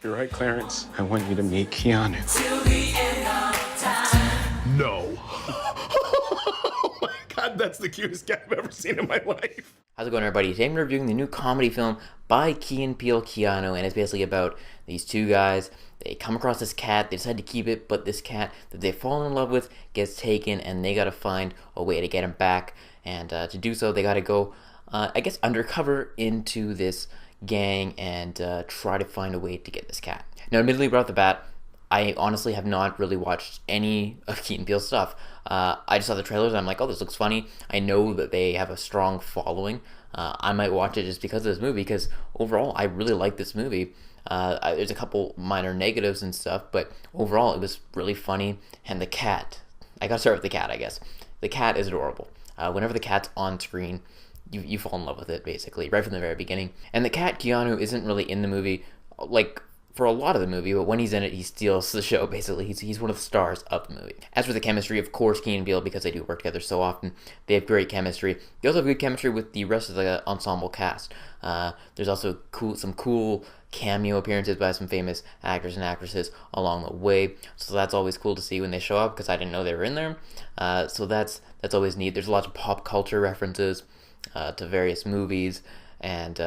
You're right, Clarence. I want you to meet Keanu. No. Oh my God, that's the cutest cat I've ever seen in my life. How's it going, everybody? Today I'm reviewing the new comedy film by Key and Peele, Keanu, and it's basically about these two guys. They come across this cat, they decide to keep it, but this cat that they fall in love with gets taken, and they gotta find a way to get him back. And to do so, they gotta go, I guess, undercover into this gang and try to find a way to get this cat. Now, admittedly, right off the bat, I honestly have not really watched any of Key and Peele's stuff. I just saw the trailers and I'm like, oh, this looks funny. I know that they have a strong following. I might watch it just because of this movie, because overall, I really like this movie. There's a couple minor negatives and stuff, but overall, it was really funny. And the cat, I gotta start with the cat, I guess. The cat is adorable. Whenever the cat's on screen, you fall in love with it, basically, right from the very beginning. And the cat, Keanu, isn't really in the movie, like, for a lot of the movie, but when he's in it, he steals the show, basically. He's one of the stars of the movie. As for the chemistry, of course, Key and Peele, because they do work together so often, they have great chemistry. They also have good chemistry with the rest of the ensemble cast. There's also some cool cameo appearances by some famous actors and actresses along the way, so that's always cool to see when they show up, because I didn't know they were in there. So that's always neat. There's lots of pop culture references to various movies and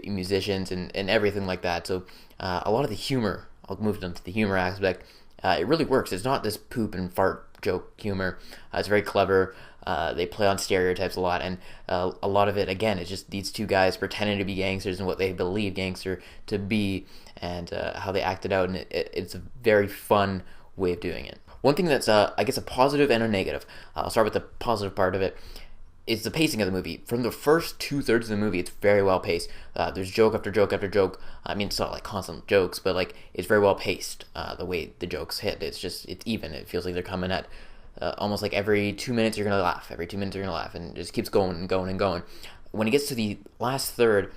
musicians and everything like that. So a lot of the humor, I'll move into the humor aspect, it really works. It's not this poop and fart joke humor. It's very clever. They play on stereotypes a lot, and a lot of it, again, is just these two guys pretending to be gangsters and what they believe gangster to be, and how they act it out, and it's a very fun way of doing it. One thing that's, I guess, a positive and a negative. I'll start with the positive part of it. It's the pacing of the movie. From the first 2/3 of the movie, it's very well paced. There's joke after joke after joke. I mean, it's not like constant jokes, but like it's very well paced. The way the jokes hit, it's even. It feels like they're coming at almost like every 2 minutes you're gonna laugh. Every 2 minutes you're gonna laugh, and it just keeps going and going and going. When it gets to the last third,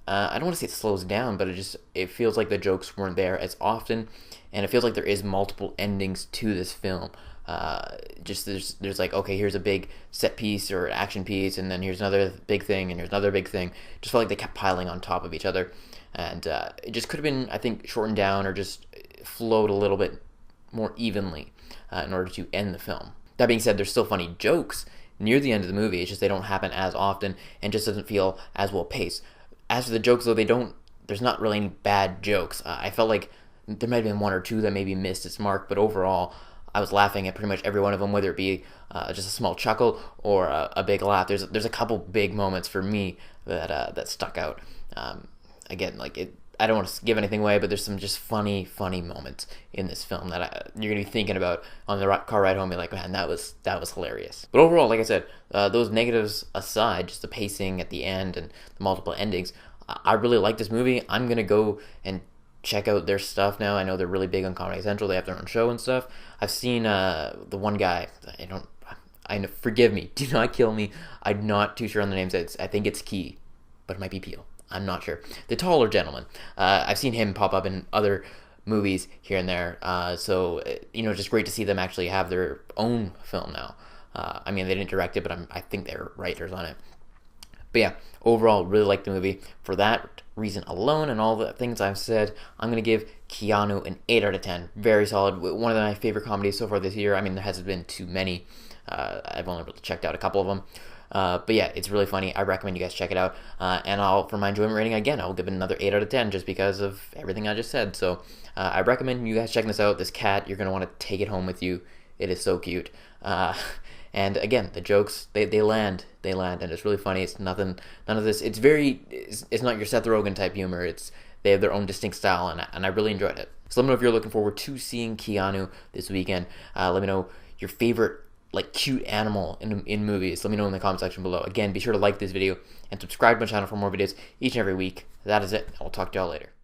I don't want to say it slows down, but it feels like the jokes weren't there as often, and it feels like there is multiple endings to this film. There's like, okay, here's a big set piece or action piece, and then here's another big thing, and here's another big thing. Just felt like they kept piling on top of each other, and it just could have been, I think, shortened down or just flowed a little bit more evenly in order to end the film. That being said, there's still funny jokes near the end of the movie. It's just they don't happen as often and just doesn't feel as well paced. As for the jokes, though, there's not really any bad jokes. I felt like there might have been one or two that maybe missed its mark, but overall, I was laughing at pretty much every one of them, whether it be just a small chuckle or a big laugh. There's a couple big moments for me that stuck out. Again, like I don't want to give anything away, but there's some just funny moments in this film that you're gonna be thinking about on the car ride home. Be like, man, that was hilarious. But overall, like I said, those negatives aside, just the pacing at the end and the multiple endings, I really like this movie. I'm gonna go and check out their stuff now. I know they're really big on Comedy Central. They have their own show and stuff. I've seen the one guy. Forgive me. Do not kill me. I'm not too sure on the names. I think it's Key, but it might be Peele. I'm not sure. The taller gentleman. I've seen him pop up in other movies here and there. So just great to see them actually have their own film now. I mean, they didn't direct it, but I think they're writers on it. But yeah, overall, really like the movie. For that reason alone and all the things I've said, I'm going to give Keanu an 8 out of 10. Very solid. One of my favorite comedies so far this year. I mean, there hasn't been too many. I've only really checked out a couple of them. But yeah, it's really funny. I recommend you guys check it out. And for my enjoyment rating, again, I'll give it another 8 out of 10 just because of everything I just said. So I recommend you guys checking this out. This cat, you're going to want to take it home with you. It is so cute. And again, the jokes, they land, and it's really funny. It's none of this. It's not your Seth Rogen type humor. They have their own distinct style, and I really enjoyed it. So let me know if you're looking forward to seeing Keanu this weekend. Let me know your favorite, like, cute animal in movies. Let me know in the comment section below. Again, be sure to like this video and subscribe to my channel for more videos each and every week. That is it. I'll talk to y'all later.